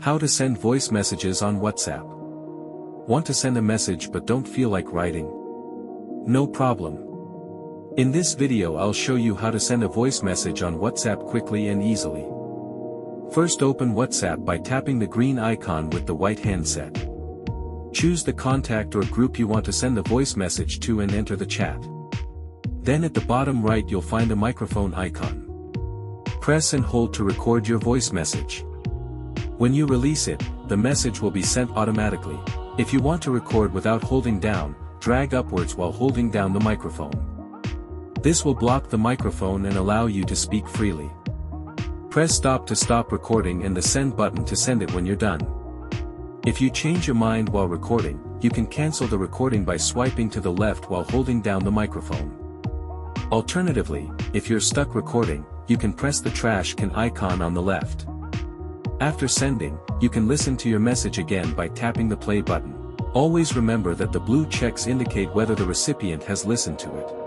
How to send voice messages on WhatsApp. Want to send a message but don't feel like writing? No problem. In this video I'll show you how to send a voice message on WhatsApp quickly and easily. First, open WhatsApp by tapping the green icon with the white hand set. Choose the contact or group you want to send the voice message to and enter the chat. Then at the bottom right you'll find a microphone icon. Press and hold to record your voice message. When you release it, the message will be sent automatically. If you want to record without holding down, drag upwards while holding down the microphone. This will block the microphone and allow you to speak freely. Press stop to stop recording and the send button to send it when you're done. If you change your mind while recording, you can cancel the recording by swiping to the left while holding down the microphone. Alternatively, if you're stuck recording, you can press the trash can icon on the left. After sending, you can listen to your message again by tapping the play button. Always remember that the blue checks indicate whether the recipient has listened to it.